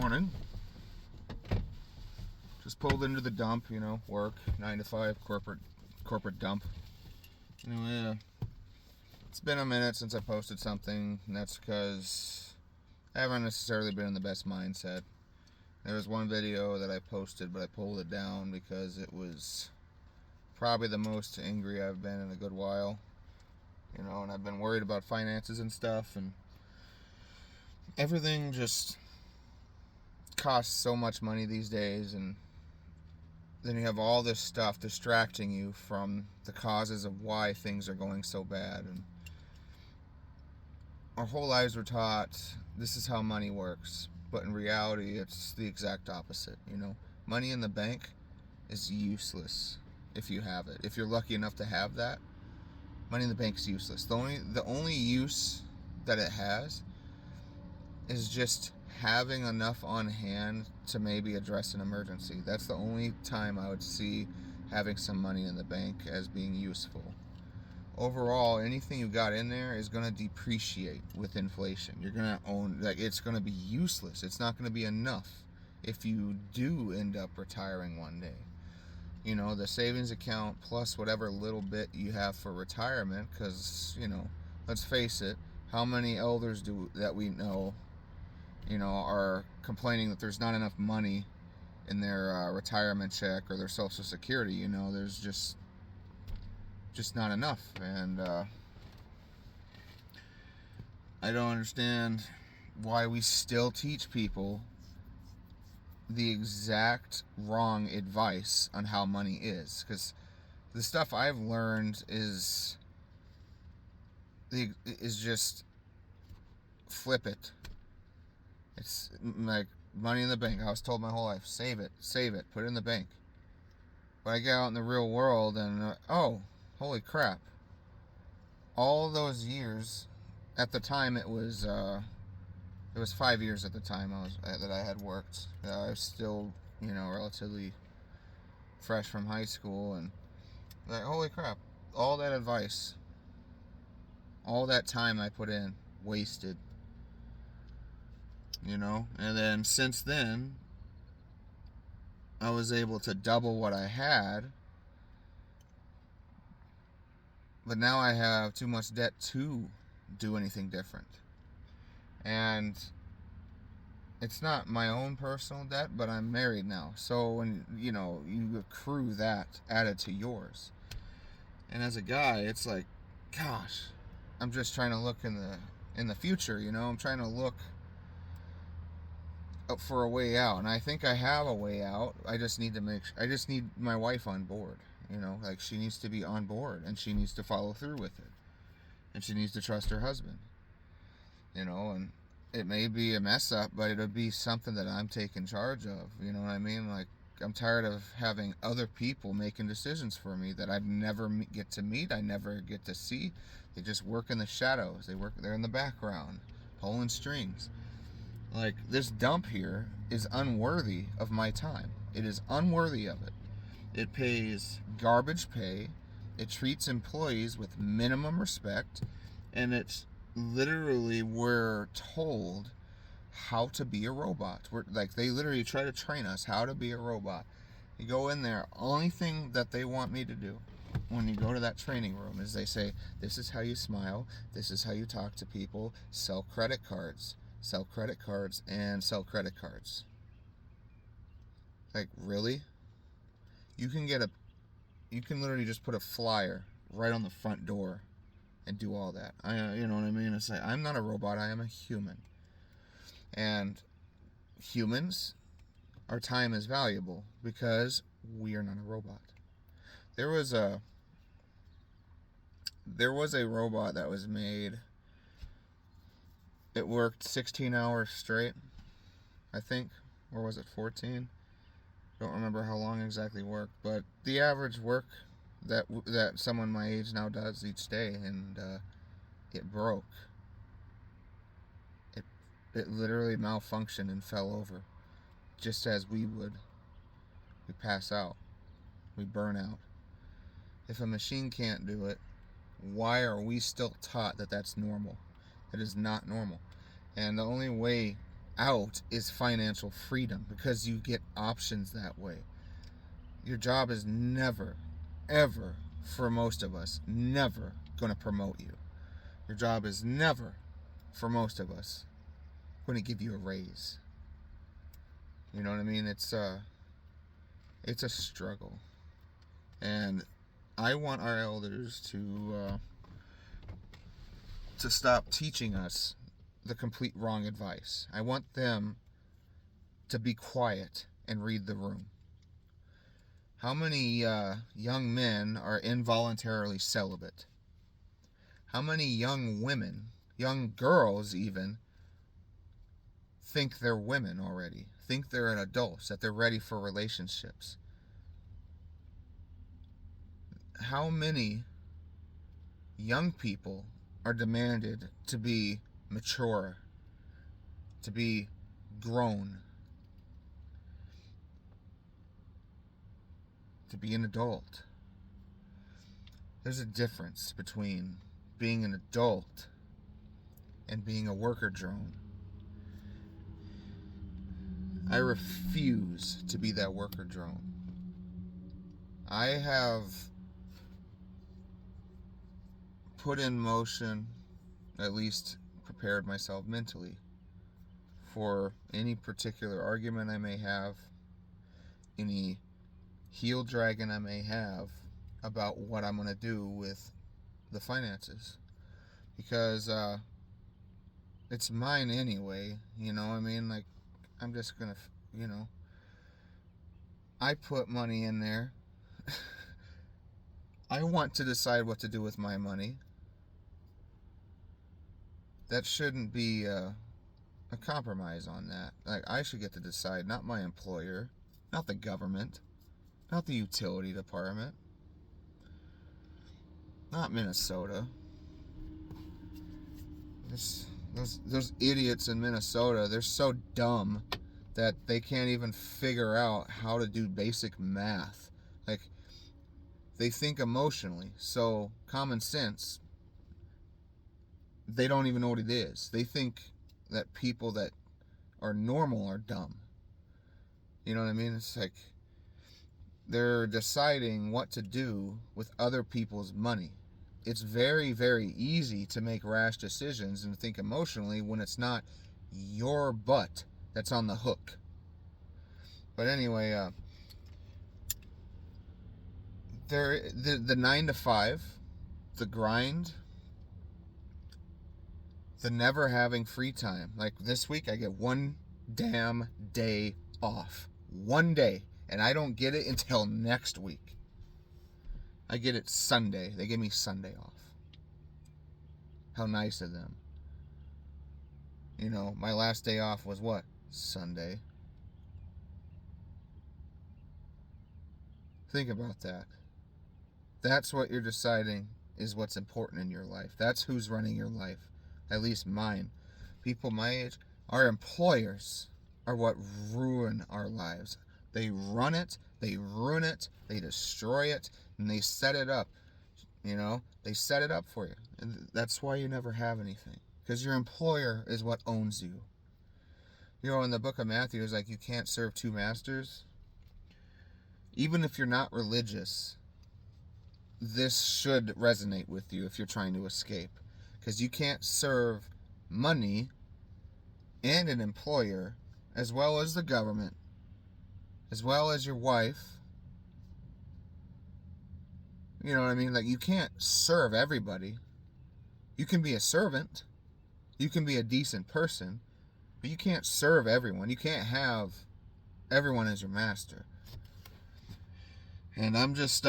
morning. Just pulled into the dump, work, 9 to 5, corporate dump. It's been a minute since I posted something, and that's because I haven't necessarily been in the best mindset. There was one video that I posted, but I pulled it down because it was probably the most angry I've been in a good while. And I've been worried about finances and stuff, and everything just costs so much money these days, and then you have all this stuff distracting you from the causes of why things are going so bad. And our whole lives were taught this is how money works, but in reality it's the exact opposite. Money in the bank is useless if you have it. If you're lucky enough to have that, money in the bank is useless. The only use that it has is just having enough on hand to maybe address an emergency. That's the only time I would see having some money in the bank as being useful. Overall, anything you got in there is going to depreciate with inflation. You're going to it's going to be useless. It's not going to be enough if you do end up retiring one day. The savings account plus whatever little bit you have for retirement, because, let's face it, how many elders that we know are complaining that there's not enough money in their retirement check or their Social Security. There's just not enough. And I don't understand why we still teach people the exact wrong advice on how money is. Because the stuff I've learned is just flip it. It's like money in the bank. I was told my whole life, save it, put it in the bank. But I get out in the real world and, holy crap. All those years, at the time it was 5 years at the time that I had worked. I was still, relatively fresh from high school, and holy crap, all that advice, all that time I put in, wasted. And then since then I was able to double what I had, but now I have too much debt to do anything different. And it's not my own personal debt, but I'm married now, so when you accrue that added to yours, and as a guy, it's like, gosh, I'm just trying to look in the future. I'm trying to look for a way out, and I think I have a way out. I just need my wife on board. She needs to be on board, and she needs to follow through with it, and she needs to trust her husband. And it may be a mess up, but it'll be something that I'm taking charge of. You know what I mean? I'm tired of having other people making decisions for me that I never get to meet, I never get to see. They just work in the shadows. They're in the background, pulling strings. This dump here is unworthy of my time. It is unworthy of it. It pays garbage pay. It treats employees with minimum respect. And it's literally, we're told how to be a robot. They literally try to train us how to be a robot. You go in there, only thing that they want me to do when you go to that training room is they say, this is how you smile, this is how you talk to people, sell credit cards, and sell credit cards. Really? You can literally just put a flyer right on the front door and do all that. You know what I mean? It's I'm not a robot, I am a human. And humans, our time is valuable because we are not a robot. There was a robot that was made. It worked 16 hours straight, I think, or was it 14? Don't remember how long exactly worked, but the average work that someone my age now does each day, and it broke. It literally malfunctioned and fell over, just as we would. We pass out, we burn out. If a machine can't do it, why are we still taught that that's normal? It is not normal. And the only way out is financial freedom, because you get options that way. Your job is never, ever, for most of us, never going to promote you. Your job is never, for most of us, going to give you a raise. You know what I mean? It's a struggle. And I want our elders to stop teaching us the complete wrong advice. I want them to be quiet and read the room. How many young men are involuntarily celibate? How many young women, young girls even, think they're women already, think they're an adult, that they're ready for relationships? How many young people are demanded to be mature, to be grown, to be an adult? There's a difference between being an adult and being a worker drone. I refuse to be that worker drone. I have put in motion, at least prepared myself mentally, for any particular argument I may have, any heel dragging I may have about what I'm going to do with the finances. Because it's mine anyway, you know what I mean? Like, I'm just going to, I put money in there. I want to decide what to do with my money. That shouldn't be a compromise on that. Like, I should get to decide, not my employer, not the government, not the utility department, not Minnesota. Those idiots in Minnesota, they're so dumb that they can't even figure out how to do basic math. Like, they think emotionally, so common sense, they don't even know what it is. They think that people that are normal are dumb. You know what I mean? It's like they're deciding what to do with other people's money. It's very, very easy to make rash decisions and think emotionally when it's not your butt that's on the hook. But anyway, the 9 to 5, the grind, the never having free time. Like this week, I get one damn day off. One day. And I don't get it until next week. I get it Sunday. They give me Sunday off. How nice of them. You know, my last day off was what? Sunday. Think about that. That's what you're deciding is what's important in your life. That's who's running your life. At least mine. People my age, our employers are what ruin our lives. They run it, they ruin it, they destroy it, and they set it up. They set it up for you. And that's why you never have anything. Because your employer is what owns you. In the book of Matthew, it's like you can't serve two masters. Even if you're not religious, this should resonate with you if you're trying to escape. Because you can't serve money and an employer, as well as the government, as well as your wife. You know what I mean? Like, you can't serve everybody. You can be a servant. You can be a decent person. But you can't serve everyone. You can't have everyone as your master. And I'm just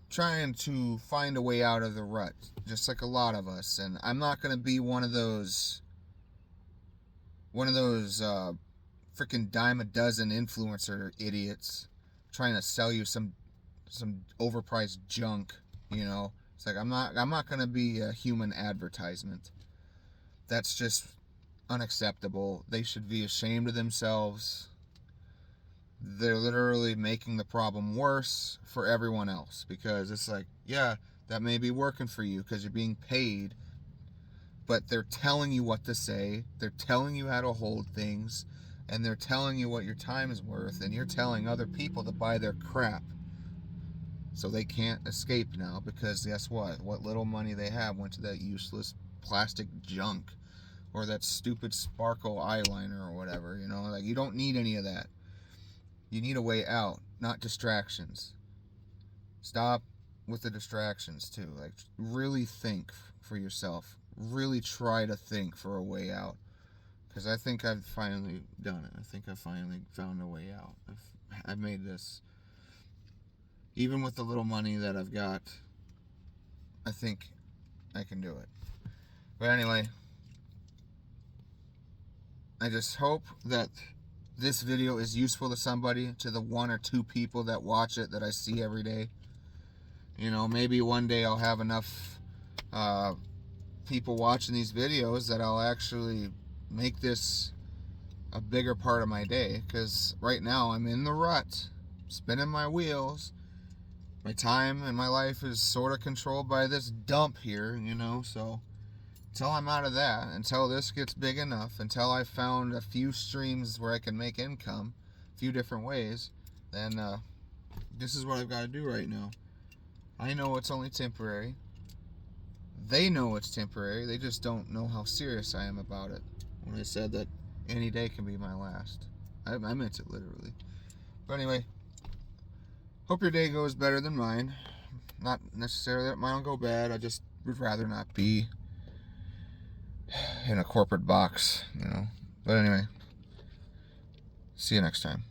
trying to find a way out of the rut, just like a lot of us. And I'm not going to be one of those freaking dime a dozen influencer idiots trying to sell you some overpriced junk. It's like I'm not going to be a human advertisement. That's just unacceptable. They should be ashamed of themselves. They're literally making the problem worse for everyone else, because it's like, yeah, that may be working for you because you're being paid but they're telling you what to say, they're telling you how to hold things, and they're telling you what your time is worth, and you're telling other people to buy their crap. So they can't escape now, because guess what little money they have went to that useless plastic junk, or that stupid sparkle eyeliner or whatever. Like, you don't need any of that. You need a way out, not distractions. Stop with the distractions too. Like, really think for yourself. Really try to think for a way out, because I think I've finally done it. I think I've finally found a way out. I've made this. Even with the little money that I've got, I think I can do it. But anyway, I just hope that this video is useful to somebody, to the 1 or 2 people that watch it that I see every day. Maybe one day I'll have enough people watching these videos that I'll actually make this a bigger part of my day. Because right now I'm in the rut, spinning my wheels. My time and my life is sort of controlled by this dump here, so until I'm out of that, until this gets big enough, until I've found a few streams where I can make income, a few different ways, then this is what I've got to do right now. I know it's only temporary. They know it's temporary. They just don't know how serious I am about it. When I said that any day can be my last, I meant it literally. But anyway, hope your day goes better than mine. Not necessarily that mine will go bad. I just would rather not be in a corporate box, But anyway, see you next time.